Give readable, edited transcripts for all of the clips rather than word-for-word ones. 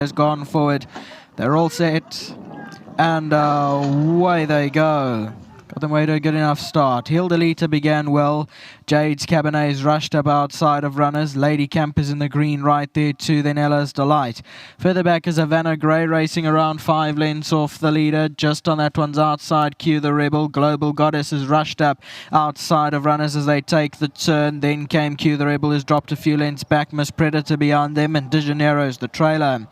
has gone forward. They're all set, and away they go. Got them away to a good enough start. Hildelita began well. Jade's Cabernet's rushed up outside of runners. Lady Camp is in the green right there too. Then Ella's Delight. Further back is Havana Grey racing around 5 lengths off the leader. Just on that one's outside. Q the Rebel. Global Goddess is rushed up outside of runners as they take the turn. Then came Q the Rebel, who's dropped a few lengths back. Miss Predator behind them, and De Janeiro's the trailer.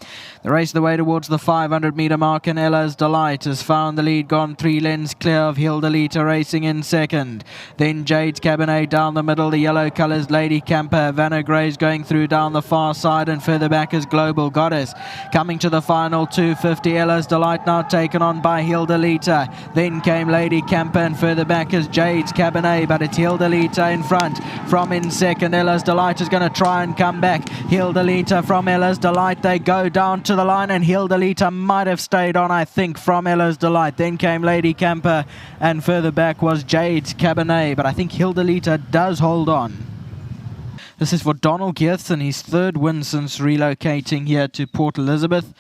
The race the way towards the 500 metre mark, and Ella's Delight has found the lead, gone 3 lengths clear of Hildelita racing in second. Then Jade's Cabernet down the middle, the yellow colours Lady Camper. Havana Grey's going through down the far side, and further back is Global Goddess. Coming to the final 250, Ella's Delight now taken on by Hildelita. Then came Lady Camper, and further back is Jade's Cabernet, but it's Hildelita in front. From in second, Ella's Delight is going to try and come back. Hildelita from Ella's Delight, they go down to the line, and Hildelita might have stayed on, I think, from Ella's Delight. Then came Lady Camper, and further back was Jade's Cabernet, but I think Hildelita does hold on. This is for Donald Geertsen, his 3rd win since relocating here to Port Elizabeth.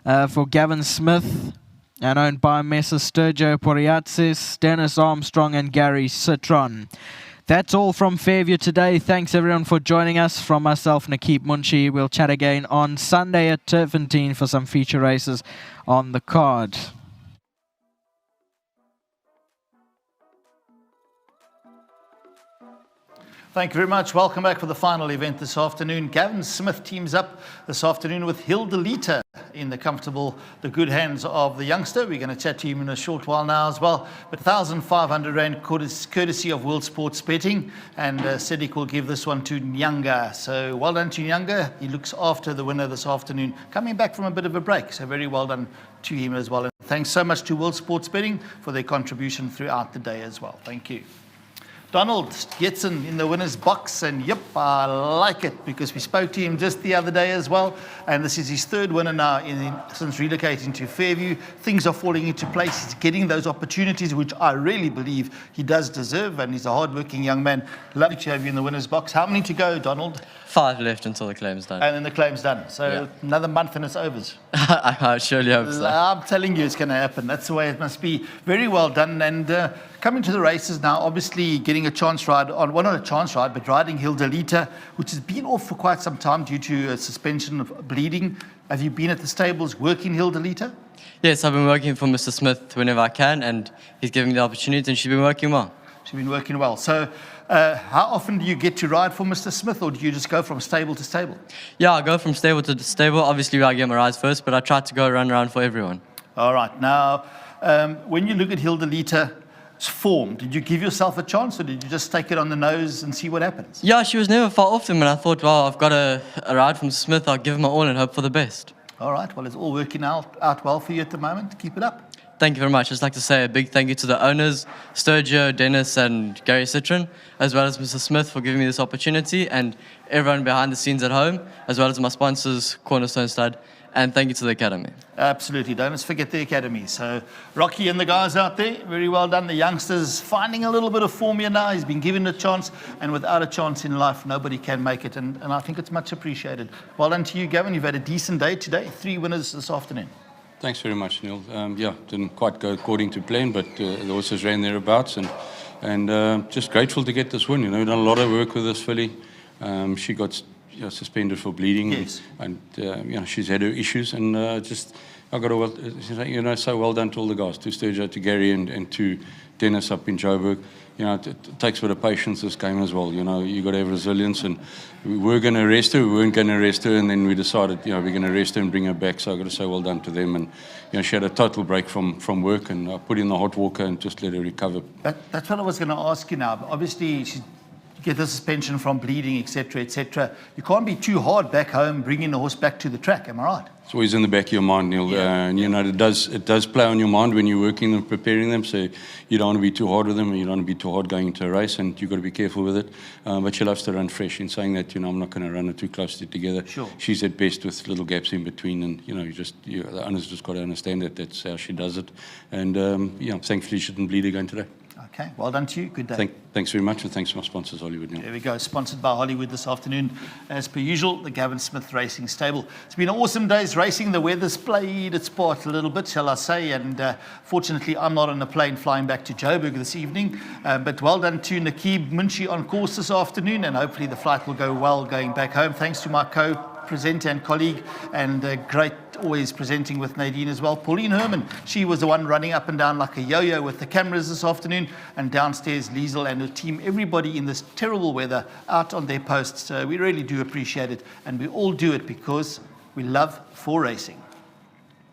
For Gavin Smith, and owned by Messrs. Sturgio Poriatsis, Dennis Armstrong and Gary Citron. That's all from Fairview today. Thanks everyone for joining us. From myself, Nakeep Munshi, we'll chat again on Sunday at Turfentine for some feature races on the card. Thank you very much. Welcome back for the final event this afternoon. Gavin Smith teams up this afternoon with Hildelita in the good hands of the youngster. We're going to chat to him in a short while now as well. But 1,500 Rand courtesy of World Sports Betting. And Cedric will give this one to Nyanga. So well done to Nyanga. He looks after the winner this afternoon, coming back from a bit of a break. So very well done to him as well. And thanks so much to World Sports Betting for their contribution throughout the day as well. Thank you. Donald Geertsen in the winner's box, and yep, I like it because we spoke to him just the other day as well, and this is his 3rd winner now since relocating to Fairview. Things are falling into place. He's getting those opportunities, which I really believe he does deserve, and he's a hard-working young man. Lovely to have you in the winner's box. How many to go, Donald? 5 left until the claim's done. And then the claim's done. So yeah. Another month and it's over. I surely hope so. I'm telling you it's going to happen. That's the way it must be. Very well done. And coming to the races now, obviously getting a chance ride on, well, not a chance ride, but riding Hildelita, which has been off for quite some time due to a suspension of bleeding. Have you been at the stables working Hildelita? Yes, I've been working for Mr. Smith whenever I can, and he's given me the opportunity, and she's been working well. She's been working well. So how often do you get to ride for Mr. Smith, or do you just go from stable to stable? Yeah, I go from stable to stable. Obviously, I get my rides first, but I try to go around for everyone. All right. Now, when you look at Hildelita's form, did you give yourself a chance, or did you just take it on the nose and see what happens? Yeah, she was never far off him, and I thought, well, I've got a ride from Smith. I'll give him my all and hope for the best. All right. Well, it's all working out well for you at the moment. Keep it up. Thank you very much. I'd just like to say a big thank you to the owners, Sturgio, Dennis, and Gary Citron, as well as Mr. Smith for giving me this opportunity, and everyone behind the scenes at home, as well as my sponsors, Cornerstone Stud, and thank you to the Academy. Absolutely. Don't forget the Academy. So Rocky and the guys out there, very well done. The youngsters finding a little bit of form here now. He's been given a chance, and without a chance in life, nobody can make it, and I think it's much appreciated. Well done to you, Gavin. You've had a decent day today. 3 winners this afternoon. Thanks very much, Neil. Yeah, didn't quite go according to plan, but the horses ran thereabouts, and just grateful to get this win. You know, we've done a lot of work with this filly. She got suspended for bleeding, yes. and you know, she's had her issues, and just I got a so well done to all the guys, to Sturgio, to Gary, and to Dennis up in Joburg. You know, it takes a bit of patience, this game as well. You know, you got to have resilience, and we were going to arrest her, we weren't going to arrest her, and then we decided, you know, we're going to arrest her and bring her back. So I got to say well done to them, and you know, she had a total break from work, and I put in the hot walker and just let her recover. That's what I was going to ask you now. Obviously, she's get the suspension from bleeding, etc., etc. You can't be too hard back home, bringing the horse back to the track. Am I right? It's always in the back of your mind, Neil. Yeah. And you know, it does play on your mind when you're working them, preparing them. So you don't want to be too hard with them, and you don't want to be too hard going into a race, and you've got to be careful with it. But she loves to run fresh. In saying that, you know, I'm not going to run her too closely together. Sure. She's at best with little gaps in between, and you know, the owner's just got to understand that that's how she does it. And you know, thankfully she didn't bleed again today. Okay, well done to you. Good day. Thanks very much, and thanks to my sponsors, Hollywood. There we go, sponsored by Hollywood this afternoon, as per usual, the Gavin Smith Racing Stable. It's been an awesome day's racing. The weather's played its part a little bit, shall I say, and fortunately I'm not on a plane flying back to Joburg this evening, but well done to Nakib Munshi on course this afternoon, and hopefully the flight will go well going back home. Thanks to my co-presenter and colleague, and great always presenting with Nadine as well. Pauline Herman, she was the one running up and down like a yo-yo with the cameras this afternoon, and downstairs Liesel and her team, everybody in this terrible weather out on their posts. We really do appreciate it, and we all do it because we love for racing.